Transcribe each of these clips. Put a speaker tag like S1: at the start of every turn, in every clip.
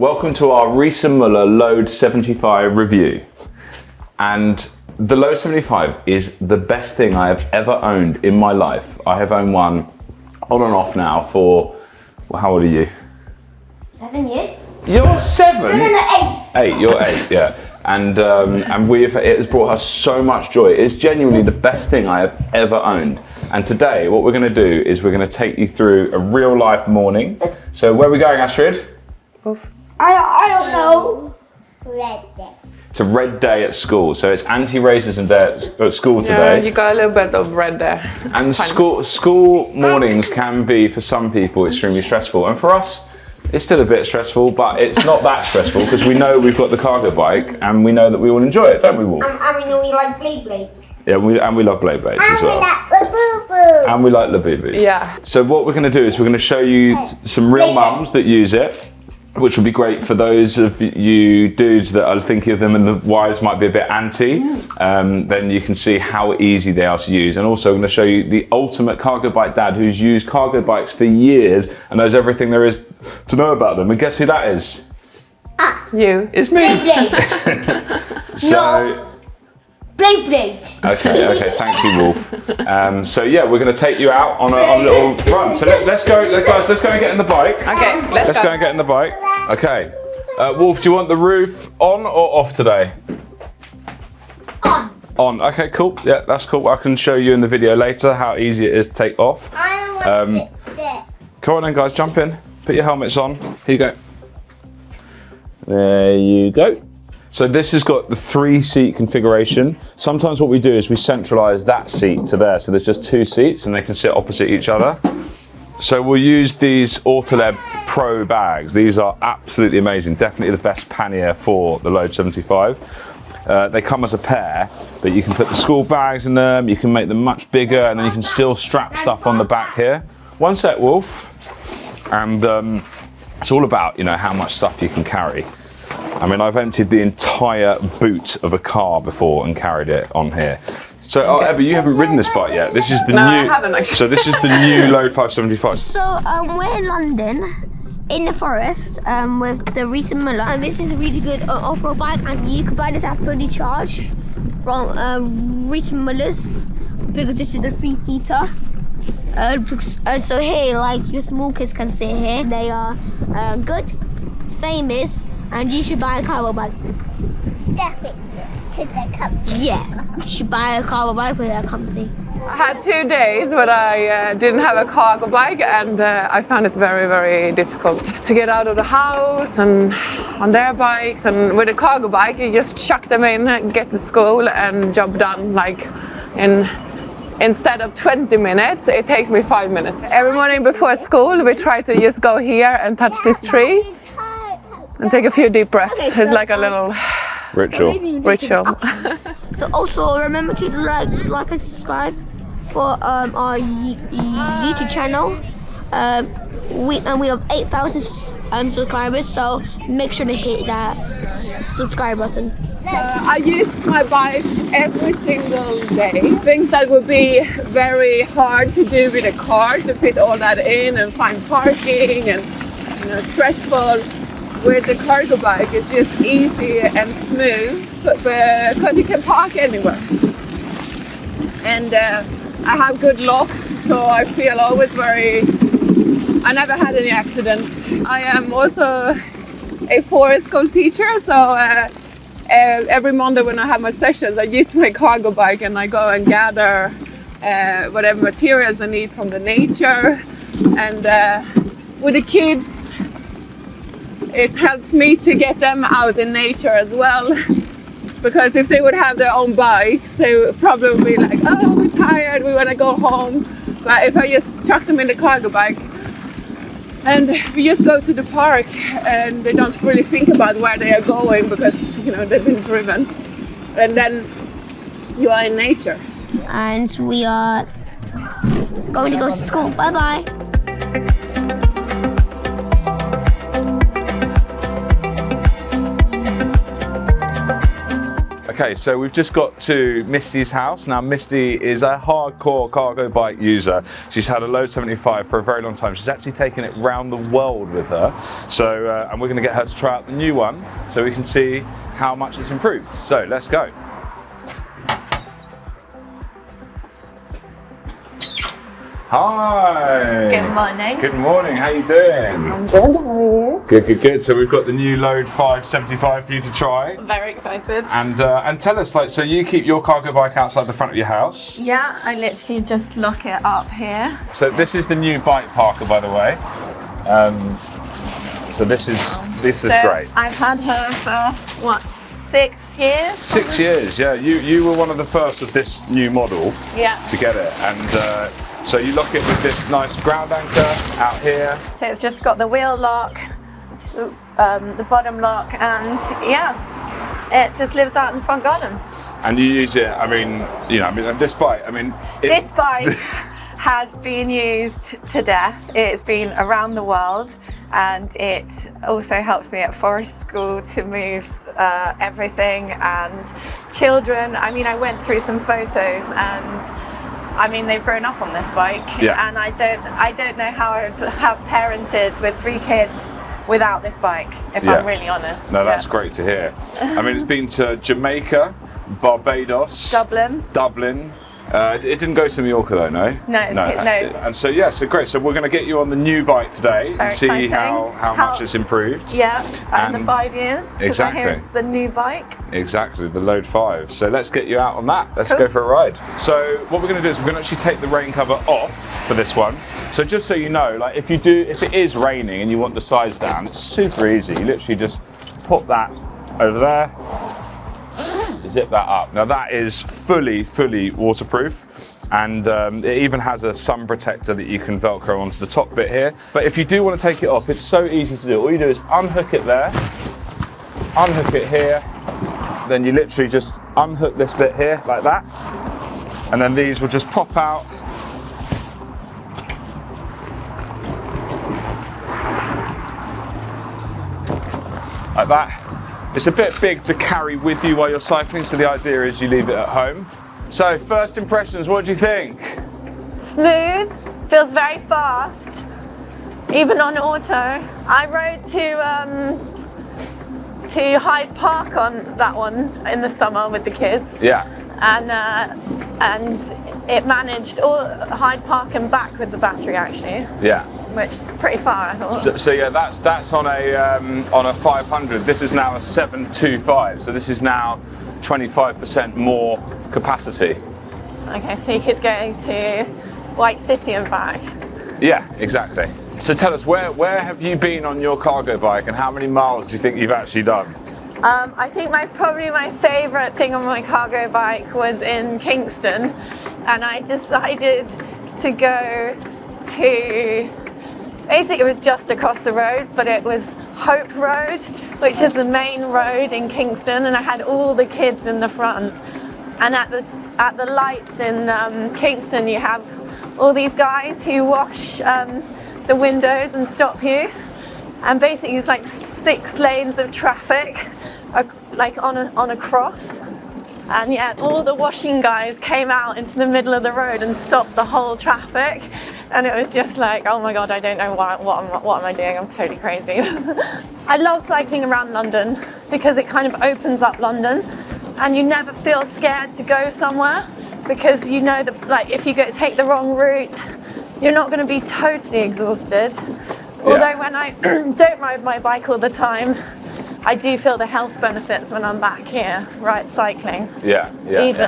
S1: Welcome to our Riese Müller Load 75 review. And the Load 75 is the best thing I have ever owned in my life. I have owned one on and off now for, well, how old are you?
S2: 7 years.
S1: You're 7?
S2: No, 8.
S1: 8, you're 8, yeah. And it has brought us so much joy. It's genuinely the best thing I have ever owned. And today, what we're going to do is we're going to take you through a real life morning. So where are we going, Astrid?
S2: I don't know. Red Day.
S1: It's a red day at school. So it's anti-racism day at school today.
S3: Yeah, you got a little bit of red there.
S1: And school mornings can be, for some people, extremely stressful. And for us, it's still a bit stressful, but it's not that stressful because we know we've got the cargo bike and we know that we all enjoy it, don't we, Wolf?
S2: And we know we like blade blades.
S1: Yeah, we love blade blades as well. And we like Labubus.
S3: Yeah.
S1: So what we're going to do is we're going to show you some real mums that use it, which will be great for those of you dudes that are thinking of them and the wives might be a bit anti. Then you can see how easy they are to use. And also I'm going to show you the ultimate cargo bike dad who's used cargo bikes for years and knows everything there is to know about them. And guess who that is?
S3: You.
S1: It's me. So.
S2: Blade blades.
S1: Okay, thank you, Wolf. So yeah, we're going to take you out on a little run. So let's go, guys. Let's go and get in the bike.
S3: Okay, let's
S1: go and get in the bike. Okay, Wolf, do you want the roof on or off today?
S2: On.
S1: On. Okay, cool. Yeah, that's cool. I can show you in the video later how easy it is to take off.
S2: I want it there.
S1: Come on then, guys. Jump in. Put your helmets on. Here you go. There you go. So this has got the 3-seat configuration. Sometimes what we do is we centralize that seat to there. So there's just 2 seats and they can sit opposite each other. So we'll use these Autoleb Pro bags. These are absolutely amazing. Definitely the best pannier for the Load 75. They come as a pair, but you can put the school bags in them. You can make them much bigger and then you can still strap stuff on the back here. One sec, Wolf. And it's all about, you know, how much stuff you can carry. I mean, I've emptied the entire boot of a car before and carried it on here. So, Ebba, you haven't ridden this bike yet. This is the new.
S3: I haven't actually.
S1: So this is the new Load 575.
S2: So we're in London, in the forest, with the Riese Müller, and this is a really good off-road bike, and you can buy this at fully charged from Riese Müller's because this is the 3-seater. So here, like your small kids can sit here. They are good, famous. And you should buy a cargo bike. Definitely, because they're comfy. Yeah, you should buy a cargo bike because they're comfy.
S3: I had 2 days when I didn't have a cargo bike and I found it very, very difficult to get out of the house and on their bikes. And with a cargo bike, you just chuck them in, get to school and job done. Like instead of 20 minutes, it takes me 5 minutes. Every morning before school, we try to just go here and touch this tree. And take a few deep breaths. It's like a little ritual.
S2: So also remember to like and subscribe for our YouTube channel. We have 8,000 subscribers, so make sure to hit that subscribe button.
S3: I use my bike every single day. Things that would be very hard to do with a car, to fit all that in and find parking and stressful. With the cargo bike, it's just easy and smooth because you can park anywhere. And I have good locks, so I feel always I never had any accidents. I am also a forest school teacher, so every Monday when I have my sessions, I use my cargo bike and I go and gather whatever materials I need from the nature. And with the kids, it helps me to get them out in nature as well, because if they would have their own bikes, they would probably be like, oh, we're tired, we want to go home. But if I just chuck them in the cargo bike and we just go to the park and they don't really think about where they are going because they've been driven, and then you are in nature.
S2: And we are going to go to school. Bye bye.
S1: Okay, so we've just got to Misty's house. Now, Misty is a hardcore cargo bike user. She's had a Load 75 for a very long time. She's actually taken it round the world with her. So, and we're going to get her to try out the new one so we can see how much it's improved. So, let's go. Hi.
S4: Good morning.
S1: Good morning. How you doing?
S4: I'm good. How are you?
S1: Good, good, good. So we've got the new Load5 75 for you to try.
S4: I'm very excited.
S1: And tell us, like, so you keep your cargo bike outside the front of your house?
S4: Yeah, I literally just lock it up here.
S1: So this is the new bike parker, by the way. So this is great.
S4: I've had her for what, 6 years?
S1: 6 years, yeah. You were one of the first of this new model
S4: Yeah.
S1: to get it, and so you lock it with this nice ground anchor out here.
S4: So it's just got the wheel lock, the bottom lock, and yeah, it just lives out in the front garden.
S1: And you use it. I mean, this bike. I mean,
S4: This bike has been used to death. It's been around the world, and it also helps me at forest school to move everything and children. I mean, I went through some photos, and I mean, they've grown up on this bike,
S1: Yeah.
S4: and I don't know how I would have parented with 3 kids without this bike, if
S1: Yeah.
S4: I'm really honest.
S1: No, that's
S4: Yeah.
S1: great to hear. I mean, it's been to Jamaica, Barbados,
S4: Dublin.
S1: It didn't go to Mallorca though, no?
S4: No, no.
S1: And so yeah, so great. So we're going to get you on the new bike today and
S4: Very
S1: see
S4: exciting.
S1: how much it's improved.
S4: Yeah, and the
S1: And-
S4: 5 years, because I hear
S1: Exactly.
S4: it's the new bike.
S1: Exactly, the Load5. So let's get you out on that. Let's
S4: Cool.
S1: go for a ride. So what we're going to do is we're going to actually take the rain cover off for this one. So just so you know, like if it is raining and you want the sides down, it's super easy. You literally just pop that over there, zip that up. Now that is fully waterproof. And it even has a sun protector that you can Velcro onto the top bit here. But if you do want to take it off, it's so easy to do. All you do is unhook it there, unhook it here, then you literally just unhook this bit here like that, and then these will just pop out. Like that. It's a bit big to carry with you while you're cycling, so the idea is you leave it at home. So, first impressions, what do you think?
S4: Smooth, feels very fast, even on auto. I rode to Hyde Park on that one in the summer with the kids.
S1: Yeah.
S4: And it managed all Hyde Park and back with the battery actually,
S1: Yeah.
S4: which is pretty far I thought.
S1: So yeah, that's on a 500. This is now a 725. So this is now 25% more capacity.
S4: Okay, so you could go to White City and back.
S1: Yeah, exactly. So tell us, where have you been on your cargo bike, and how many miles do you think you've actually done?
S4: I think probably my favourite thing on my cargo bike was in Kingston, and I decided to go to, basically it was just across the road, but it was Hope Road, which is the main road in Kingston, and I had all the kids in the front. And at the lights in Kingston, you have all these guys who wash the windows and stop you, and basically it's like 6 lanes of traffic, like on a cross. And yet all the washing guys came out into the middle of the road and stopped the whole traffic. And it was just like, oh my God, I don't know what am I doing? I'm totally crazy. I love cycling around London because it kind of opens up London, and you never feel scared to go somewhere because you know that, like, if you take the wrong route, you're not going to be totally exhausted.
S1: Yeah.
S4: Although when I don't ride my bike all the time, I do feel the health benefits when I'm back here, right, cycling.
S1: Yeah.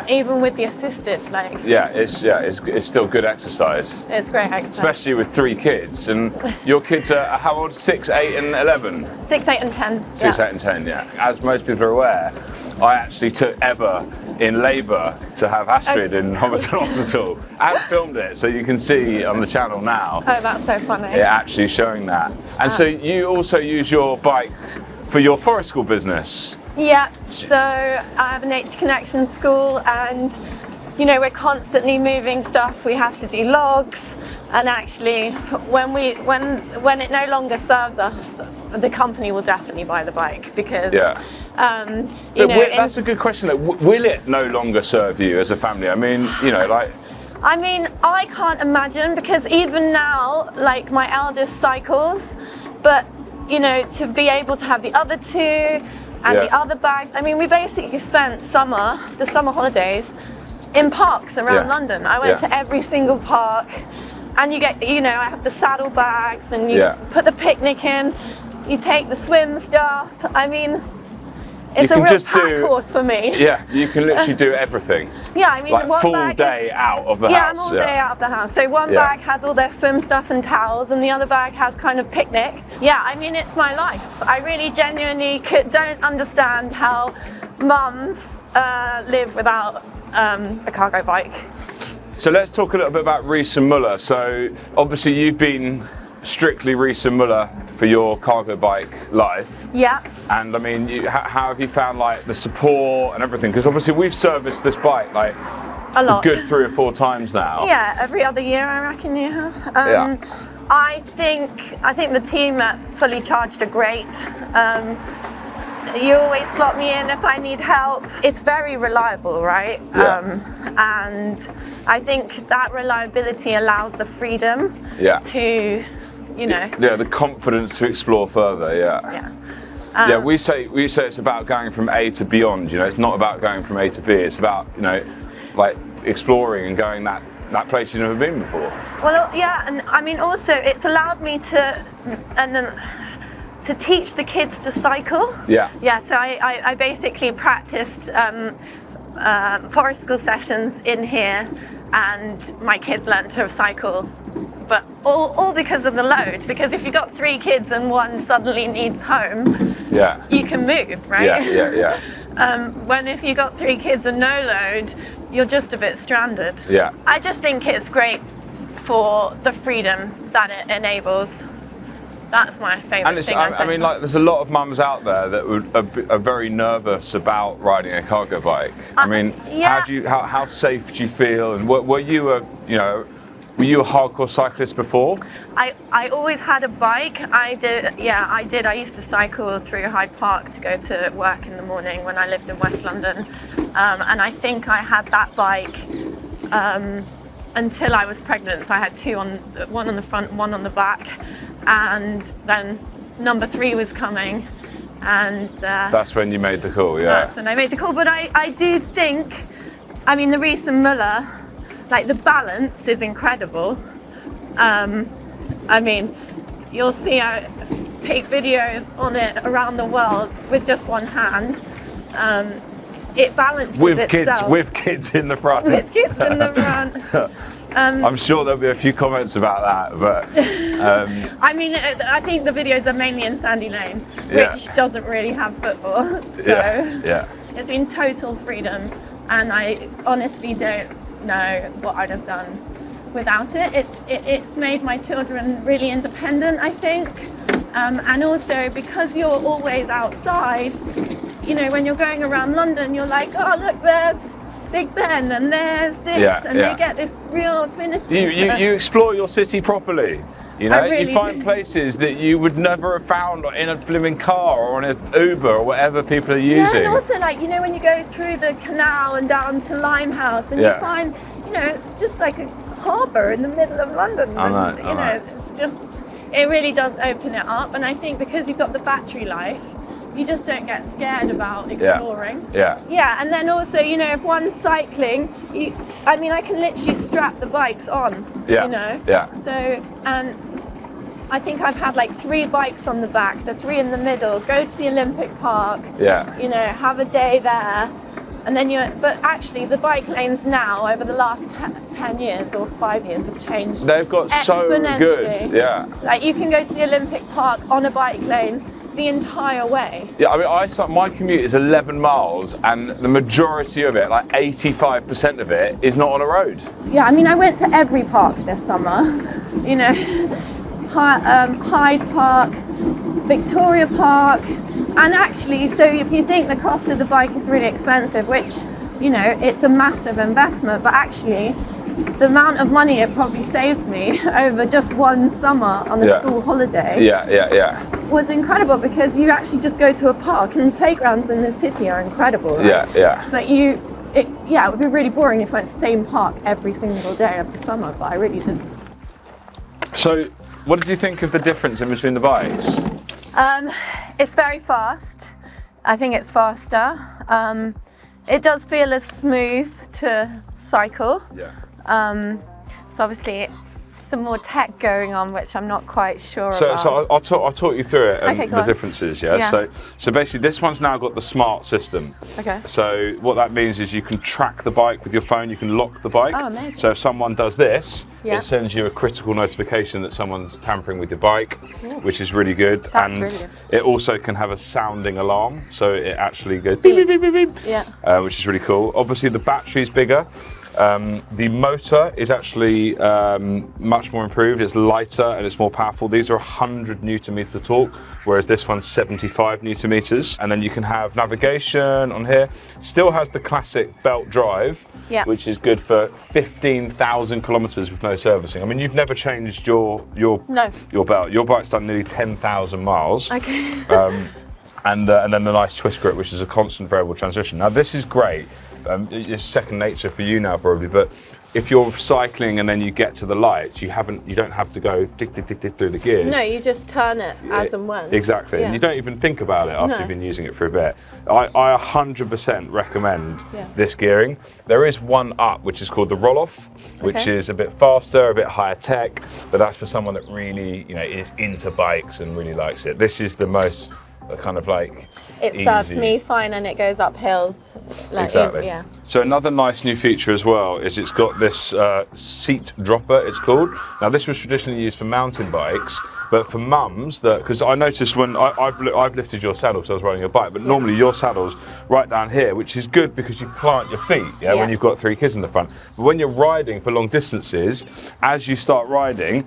S4: Even with the assisted, like.
S1: Yeah, it's still good exercise.
S4: It's great exercise.
S1: Especially with 3 kids, and your kids are how old? 6, 8, and 11.
S4: 6, 8, and 10.
S1: 6,
S4: yeah.
S1: 8, and 10. Yeah. As most people are aware, I actually took Eva in labour to have Astrid in hospital. I filmed it, so you can see on the channel now.
S4: Oh, that's so funny.
S1: It actually showing that. And so you also use your bike for your forest school business.
S4: Yeah, so I have an H Connection school, and you know, we're constantly moving stuff. We have to do logs, and actually when it no longer serves us the company will definitely buy the bike because
S1: that's a good question. Like, will it no longer serve you as a family? I mean,
S4: I can't imagine, because even now, like, my eldest cycles, but to be able to have the other two and the other bags. I mean, we basically spent the summer holidays in parks around London. I went to every single park, and you get, I have the saddle bags, and you put the picnic in, you take the swim stuff. I mean, it's a real pack horse for me.
S1: Yeah, you can literally do everything.
S4: Yeah, I mean,
S1: like
S4: one
S1: full
S4: bag
S1: day out of the house.
S4: Yeah, I'm all day out of the house. So one bag has all their swim stuff and towels, and the other bag has kind of picnic. Yeah, I mean, it's my life. I really genuinely don't understand how mums live without a cargo bike.
S1: So let's talk a little bit about Riese Müller. So obviously you've been strictly Riese Müller for your cargo bike life.
S4: Yeah.
S1: And I mean, how have you found like the support and everything? Because obviously we've serviced this bike like
S4: a lot,
S1: good 3 or 4 times now.
S4: Yeah, every other year I reckon you have. I think the team at Fully Charged are great. You always slot me in if I need help. It's very reliable, right? And I think that reliability allows the freedom to,
S1: the confidence to explore further. We say it's about going from A to beyond. It's not about going from A to B. It's about like exploring and going that place you've never been before.
S4: Well, yeah, and I mean also it's allowed me to teach the kids to cycle. Yeah, so I basically practiced forest school sessions in here, and my kids learned to cycle, but all because of the load. Because if you've got 3 kids and one suddenly needs home, you can move, right? When if you've got 3 kids and no load, you're just a bit stranded. I just think it's great for the freedom that it enables. That's my favourite thing.
S1: I mean, like, there's a lot of mums out there that are very nervous about riding a cargo bike. I mean, how safe do you feel? And were you a hardcore cyclist before?
S4: I always had a bike. I did. I used to cycle through Hyde Park to go to work in the morning when I lived in West London, and I think I had that bike until I was pregnant. So I had 2 one on the front and 1 on the back, and then number 3 was coming, and
S1: that's when you made the call.
S4: That's when I made the call. But I do think, I mean, the Riese Müller, like, the balance is incredible. I mean, you'll see I take videos on it around the world with just one hand. It balances itself.
S1: With kids in the front.
S4: With kids in the front.
S1: I'm sure there'll be a few comments about that, but
S4: I mean, I think the videos are mainly in Sandy Lane, which doesn't really have football. So it's been total freedom, and I honestly don't know what I'd have done without it. It's made my children really independent, I think, and also because you're always outside. When you're going around London, you're like, oh look, there's Big Ben, and there's this, and you get this real affinity.
S1: You explore your city properly. You find places that you would never have found in a blooming car or on an Uber or whatever people are using.
S4: Yeah, and also, like, when you go through the canal and down to Limehouse, and you find, it's just like a harbour in the middle of London.
S1: I know.
S4: It's just, it really does open it up, and I think because you've got the battery life, you just don't get scared about exploring. Yeah, and then also, if one's cycling, I can literally strap the bikes on. So, and I think I've had like 3 bikes on the back, the 3 in the middle, go to the Olympic Park, have a day there, and then but actually the bike lanes now over the last 10 years or 5 years have changed.
S1: They've got so good,
S4: Like, you can go to the Olympic Park on a bike lane the entire way.
S1: Yeah, I mean, my commute is 11 miles, and the majority of it, like 85% of it, is not on a road.
S4: Yeah, I mean, I went to every park this summer. Hyde Park, Victoria Park, and actually, so if you think the cost of the bike is really expensive, which, it's a massive investment, but actually, the amount of money it probably saved me over just one summer on a school holiday. was incredible because you actually just go to a park, and playgrounds in the city are incredible, right?
S1: Yeah.
S4: But it would be really boring if I went to the same park every single day of the summer, but I really didn't.
S1: So, what did you think of the difference in between the bikes?
S4: It's very fast. I think it's faster. It does feel as smooth to cycle.
S1: Yeah.
S4: So obviously some more tech going on, which I'm not quite sure about.
S1: So I'll talk you through it and
S4: Okay, go
S1: the
S4: on.
S1: differences. Yeah. So basically, this one's now got the smart system.
S4: Okay.
S1: So what that means is you can track the bike with your phone. You can lock the bike.
S4: Oh, amazing.
S1: So if someone does this,
S4: Yeah.
S1: it sends you a critical notification that someone's tampering with your bike, which is really good.
S4: That's
S1: and
S4: really good.
S1: it also can have a sounding alarm, so it actually goes beep beep beep beep beep.
S4: Yeah.
S1: Which is really cool. Obviously, the battery's bigger. The motor is actually much more improved. It's lighter and it's more powerful. These are 100 Newton meters of torque, whereas this one's 75 Newton meters. And then you can have navigation on here. Still has the classic belt drive,
S4: Yeah.
S1: which is good for 15,000 kilometers with no servicing. I mean, you've never changed your belt. Your bike's done nearly 10,000 miles.
S4: Okay.
S1: And then the nice twist grip, which is a constant variable transmission. Now this is great. It's second nature for you now probably, but if you're cycling and then you get to the lights, you don't have to go tick tick tick tick through the gears.
S4: No, you just turn it as and when.
S1: Exactly,
S4: Yeah.
S1: and you don't even think about it after
S4: No.
S1: you've been using it for a bit. I 100% recommend
S4: Yeah.
S1: this gearing. There is one up, which is called the Rohloff, which
S4: Okay.
S1: is a bit faster, a bit higher tech, but that's for someone that really, is into bikes and really likes it. This is the most kind of like
S4: It
S1: easy.
S4: serves me fine, and it goes up hills. Like,
S1: Exactly.
S4: Yeah.
S1: So another nice new feature as well is it's got this seat dropper, it's called. Now this was traditionally used for mountain bikes, but for mums, because I noticed when I've lifted your saddle because I was riding your bike, but normally your saddle's right down here, which is good because you plant your feet,
S4: Yeah.
S1: when you've got 3 kids in the front. But when you're riding for long distances, as you start riding,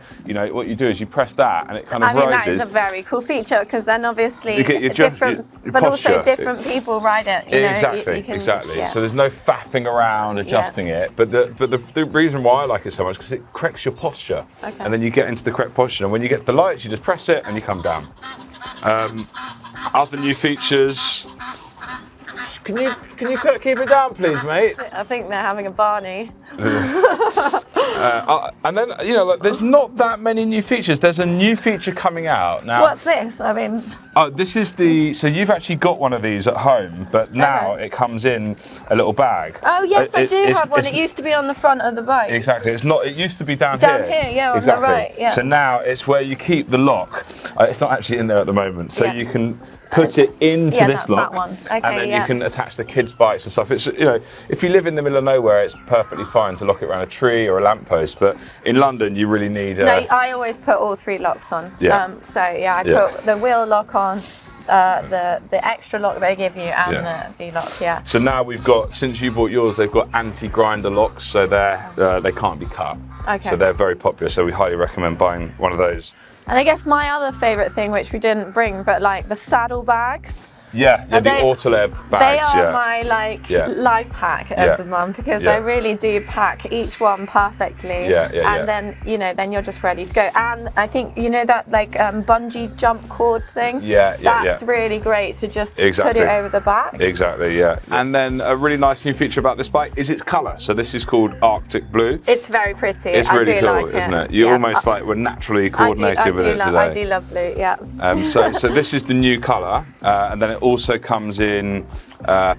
S1: what you do is you press that and it kind of
S4: I mean,
S1: rises.
S4: that is a very cool feature because then obviously
S1: You get your
S4: different,
S1: your
S4: but
S1: posture.
S4: also different people ride it. You know,
S1: Exactly,
S4: you can
S1: exactly.
S4: Just, yeah.
S1: So there's no faffing around adjusting it, but the reason why I like it so much because it corrects your posture,
S4: Okay.
S1: and then you get into the correct posture. And when you get to the lights, you just press it and you come down. Other new features. Can you keep it down, please, mate?
S4: I think they're having a Barney.
S1: And then there's not that many new features. There's a new feature coming out now.
S4: What's this? I mean,
S1: This is so you've actually got one of these at home, but now it comes in a little bag.
S4: oh yes, I do have one.
S1: it's-
S4: It used to be on the front of the bike.
S1: Exactly. It's not. It used to be down
S4: Down here, yeah, on the
S1: exactly.
S4: right, yeah.
S1: So now it's where you keep the lock. It's not actually in there at the moment. So
S4: Yeah.
S1: you can put it into
S4: yeah,
S1: this
S4: that's
S1: lock,
S4: that one. Okay,
S1: and then
S4: yeah.
S1: you can attach the kids' bikes and stuff. It's if you live in the middle of nowhere, it's perfectly fine to lock it around a tree or a lamppost. But in London, you really need.
S4: No, I always put all 3 locks on.
S1: Yeah.
S4: I
S1: Yeah.
S4: put the wheel lock on, the extra lock they give you, and
S1: Yeah.
S4: the lock. Yeah.
S1: So now we've got, since you bought yours, they've got anti-grinder locks, so they can't be cut.
S4: Okay.
S1: So they're very popular. So we highly recommend buying one of those.
S4: And I guess my other favourite thing, which we didn't bring, but like the saddle bags.
S1: Yeah, the
S4: they-
S1: Autoleb
S4: They
S1: bags.
S4: are
S1: Yeah.
S4: my
S1: Yeah.
S4: life hack as
S1: Yeah.
S4: a mum because
S1: Yeah.
S4: I really do pack each one perfectly.
S1: Yeah, yeah,
S4: and
S1: yeah.
S4: then you're just ready to go. And I think that bungee jump cord thing.
S1: Yeah, yeah,
S4: That's
S1: yeah.
S4: really great to just
S1: Exactly.
S4: put it over the back.
S1: Exactly, yeah. And then a really nice new feature about this bike is its colour. So this is called Arctic Blue.
S4: It's very pretty.
S1: It's
S4: I
S1: really
S4: do
S1: cool,
S4: like
S1: isn't
S4: it?
S1: it? You
S4: Yeah.
S1: almost were naturally coordinated with it today.
S4: I do love blue. Yeah.
S1: So this is the new colour, and then it also comes in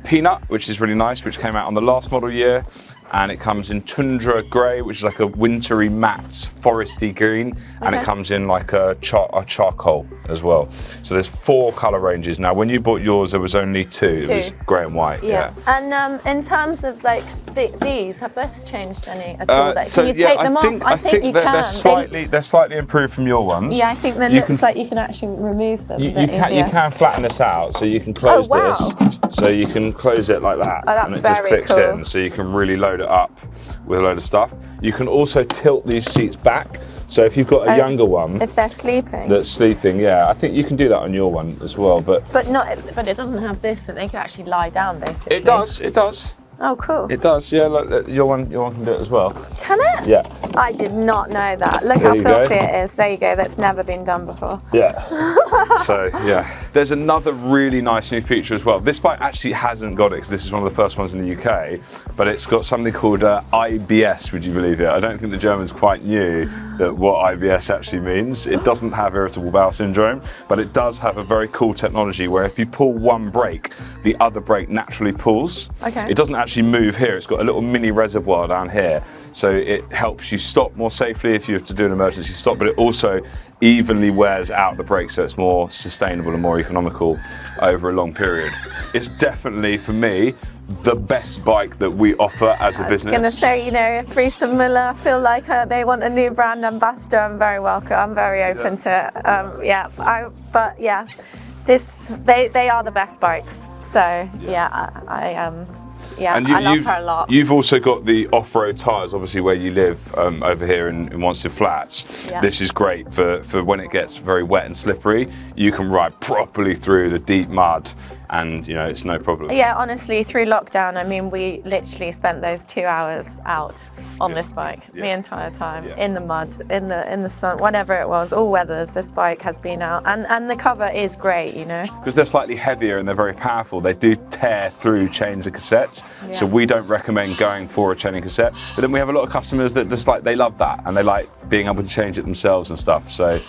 S1: Peanut, which is really nice, which came out on the last model year, and it comes in Tundra Grey, which is like a wintry matte foresty green, and it
S4: Okay.
S1: comes in like a charcoal as well. So there's 4 colour ranges. Now when you bought yours there was only 2. It was
S4: 2.
S1: grey and white.
S4: Yeah. And in terms of like these, have this changed any at all? Like,
S1: So
S4: can you
S1: yeah,
S4: take them off? I think you can.
S1: They're slightly improved from your ones.
S4: Yeah, I think that
S1: You
S4: looks
S1: can-
S4: like you can actually remove them.
S1: You
S4: a bit
S1: can
S4: easier.
S1: flatten this out, so you can close
S4: Oh, wow.
S1: this. So you can close it like that,
S4: Oh, that's
S1: and it just
S4: very
S1: clicks
S4: cool.
S1: in. So you can really load it up with a load of stuff. You can also tilt these seats back. So if you've got a younger one
S4: If they're sleeping.
S1: that's sleeping, yeah, I think you can do that on your one as well. But
S4: But it doesn't have this, so they can actually lie down basically.
S1: it does.
S4: Oh, cool.
S1: It does, yeah. Look, your one can do it as well.
S4: Can it?
S1: Yeah.
S4: I did not know that. Look
S1: There
S4: how
S1: you go.
S4: filthy it is. There you go. That's never been done before.
S1: Yeah. So yeah, there's another really nice new feature as well. This bike actually hasn't got it because this is one of the first ones in the UK, but it's got something called IBS. Would you believe it? I don't think the Germans quite knew that what IBS actually means. It doesn't have irritable bowel syndrome, but it does have a very cool technology where if you pull one brake, the other brake naturally pulls.
S4: Okay.
S1: It doesn't actually move here. It's got a little mini reservoir down here, so it helps you stop more safely if you have to do an emergency stop, but it also evenly wears out the brake, so it's more sustainable and more economical over a long period. It's definitely, for me, the best bike that we offer as a business.
S4: I was going to say, you know, if Riese Müller feel like they want a new brand ambassador, I'm very welcome. I'm very open to it. But yeah, they are the best bikes. So
S1: And
S4: I love her a lot.
S1: You've also got the off-road tyres, obviously where you live over here in Wanstead Flats.
S4: Yeah.
S1: This is great for when it gets very wet and slippery. You can ride properly through the deep mud and, you know, it's no problem.
S4: Yeah, honestly, through lockdown, I mean, we literally spent those 2 hours out on this bike the entire time, in the mud, in the sun, whatever it was, all weathers. This bike has been out, and the cover is great, you know.
S1: Because they're slightly heavier and they're very powerful, they do tear through chains and cassettes.
S4: Yeah.
S1: So we don't recommend going for a chain and cassette. But then we have a lot of customers that just like, they love that and they like being able to change it themselves and stuff. So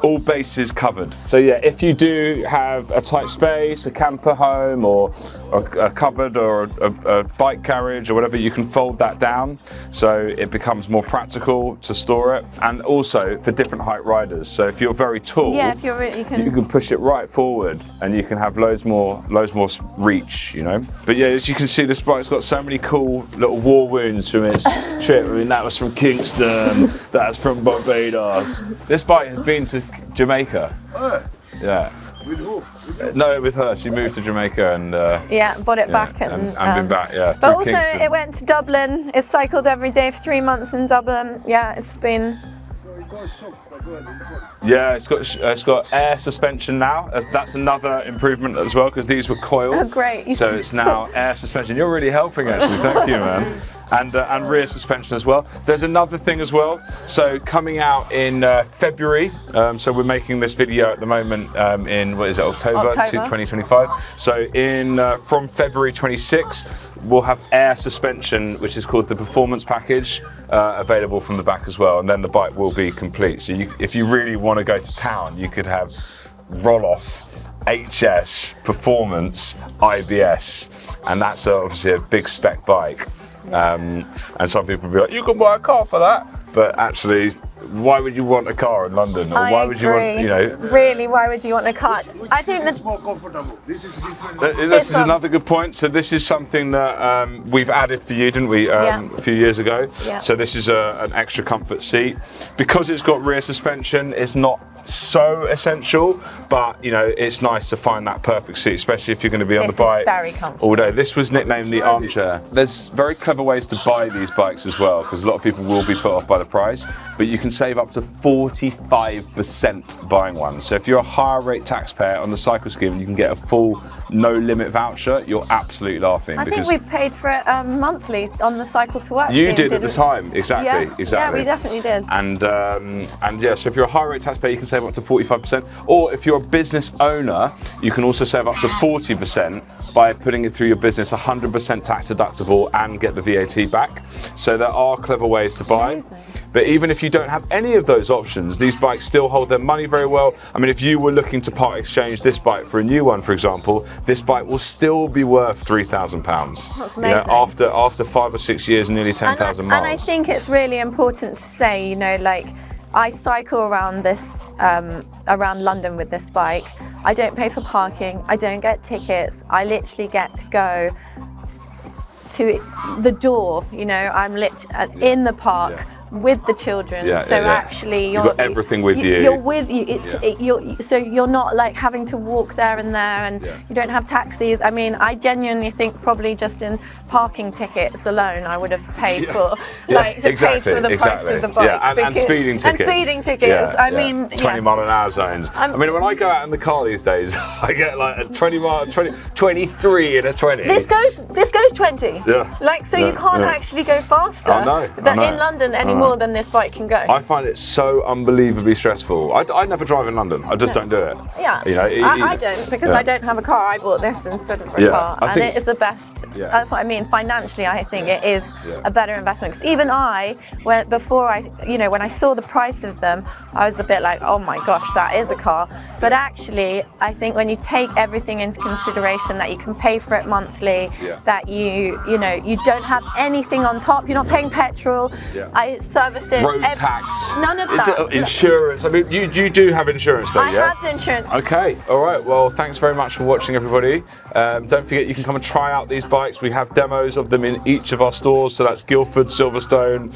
S1: all bases covered. So yeah, if you do have a tight space, a camper home or a cupboard or a bike carriage or whatever, you can fold that down so it becomes more practical to store it, and also for different height riders. So if you're very tall,
S4: Yeah, if you're you can
S1: push it right forward and you can have loads more reach, you know. But yeah, as you can see, this bike's got so many cool little war wounds from its trip. I mean, that was from Kingston, that's from Barbados. This bike has been to Jamaica. Yeah.
S5: With who?
S1: No, with her. She moved to Jamaica and
S4: bought it back
S1: and been back. Yeah.
S4: But
S1: through
S4: also,
S1: Kingston.
S4: it went to Dublin. It cycled every day for 3 months in Dublin. Yeah, it's been.
S5: So it got shocks as well.
S1: Yeah, it's got air suspension now. That's another improvement as well, because these were coil.
S4: Oh, great.
S1: So it's now air suspension. You're really helping, actually. Thank you, man. And rear suspension as well. There's another thing as well. So coming out in February. So we're making this video at the moment in, what is it, October. 2025. So from February 26, we'll have air suspension, which is called the Performance Package, available from the back as well. And then the bike will be complete. So if you really want to go to town, you could have Rohloff, HS, Performance, IBS, and that's obviously a big spec bike. And some people will be like, you can buy a car for that, but actually, why would you want a car in London, or why would you want, you know?
S4: Really, why would you want a car? I think
S5: It's
S4: that
S5: more comfortable. This is different.
S1: This is another good point. So this is something that we've added for you, didn't we, a few years ago?
S4: Yeah.
S1: So this is an extra comfort seat. Because it's got rear suspension, it's not so essential, but you know, it's nice to find that perfect seat, especially if you're going to be on the bike
S4: very comfortable.
S1: all day. This was nicknamed the armchair. There's very clever ways to buy these bikes as well, because a lot of people will be put off by the price, but you can save up to 45% buying one. So if you're a higher rate taxpayer on the cycle scheme, you can get a full no limit voucher. You're absolutely laughing.
S4: I think we paid for it monthly on the cycle to work.
S1: You
S4: scheme,
S1: did at the
S4: didn't
S1: time, exactly,
S4: Yeah,
S1: exactly.
S4: we definitely did.
S1: And yeah, so if you're a high rate taxpayer, you can save up to 45%. Or if you're a business owner, you can also save up to 40% by putting it through your business, 100% tax deductible, and get the VAT back. So there are clever ways to buy.
S4: Amazing.
S1: But even if you don't have any of those options, these bikes still hold their money very well. I mean, if you were looking to part exchange this bike for a new one, for example, this bike will still be worth £3,000.
S4: That's
S1: You know,
S4: amazing.
S1: after 5 or 6 years and nearly 10,000 miles.
S4: And I think it's really important to say, you know, like, I cycle around this, around London with this bike. I don't pay for parking. I don't get tickets. I literally get to go to the door. You know, I'm in the park.
S1: Yeah.
S4: with the children.
S1: Yeah,
S4: so
S1: yeah, yeah.
S4: actually,
S1: You've got everything with you.
S4: You're with you. So you're not like having to walk there and there, and you don't have taxis. I mean, I genuinely think probably just in parking tickets alone, I would have paid for paid for the price of the bike.
S1: Yeah, and speeding tickets.
S4: And speeding tickets. I mean,
S1: 20 mile an hour zones. I mean, when I go out in the car these days, I get like a 23 in a 20.
S4: This goes 20.
S1: Yeah.
S4: Like, so you can't actually go faster in London any more than this bike can go.
S1: I find it so unbelievably stressful. I never drive in London. I just don't do it.
S4: Yeah.
S1: You know,
S4: I don't, because I don't have a car. I bought this instead of a car, and it is the best. That's what I mean. Financially, I think it is a better investment. Because even when I saw the price of them, I was a bit like, oh my gosh, that is a car. But actually, I think when you take everything into consideration, that you can pay for it monthly, that you don't have anything on top. You're not paying petrol. I service it.
S1: Road tax.
S4: None of that.
S1: Insurance. I mean, you do have insurance though,
S4: I have the insurance.
S1: Okay. All right. Well, thanks very much for watching, everybody. Don't forget, you can come and try out these bikes. We have demos of them in each of our stores. So that's Guildford, Silverstone,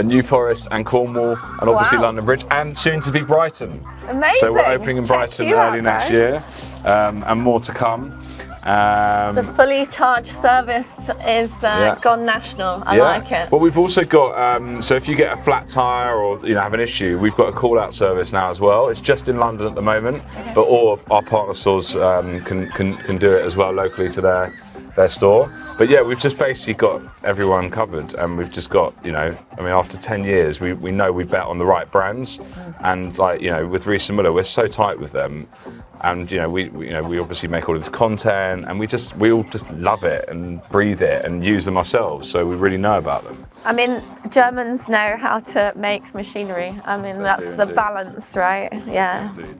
S1: New Forest, and Cornwall, and obviously London Bridge, and soon to be Brighton.
S4: Amazing.
S1: So we're opening in Brighton early next year, and more to come.
S4: The fully charged service is gone national. I like it.
S1: Well, we've also got, so if you get a flat tyre or have an issue, we've got a call-out service now as well. It's just in London at the moment, but all our partner stores can do it as well locally to their store. But yeah, we've just basically got everyone covered, and we've just got, after 10 years, we know we bet on the right brands, and with Riese Müller, we're so tight with them. And we obviously make all of this content, and we all just love it and breathe it and use them ourselves, so we really know about them.
S4: I mean, Germans know how to make machinery. I mean, that's the balance, right? Yeah.
S1: Indeed.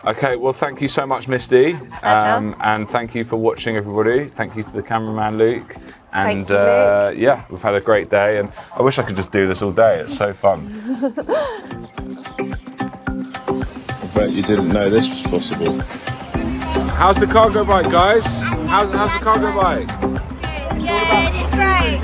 S1: Okay, well, thank you so much, Misty, and thank you for watching, everybody. Thank you to the cameraman, Luke. And yeah, we've had a great day, and I wish I could just do this all day. It's so fun. I bet you didn't know this was possible. How's the cargo bike, guys? How's the cargo bike?
S2: Good, it's great.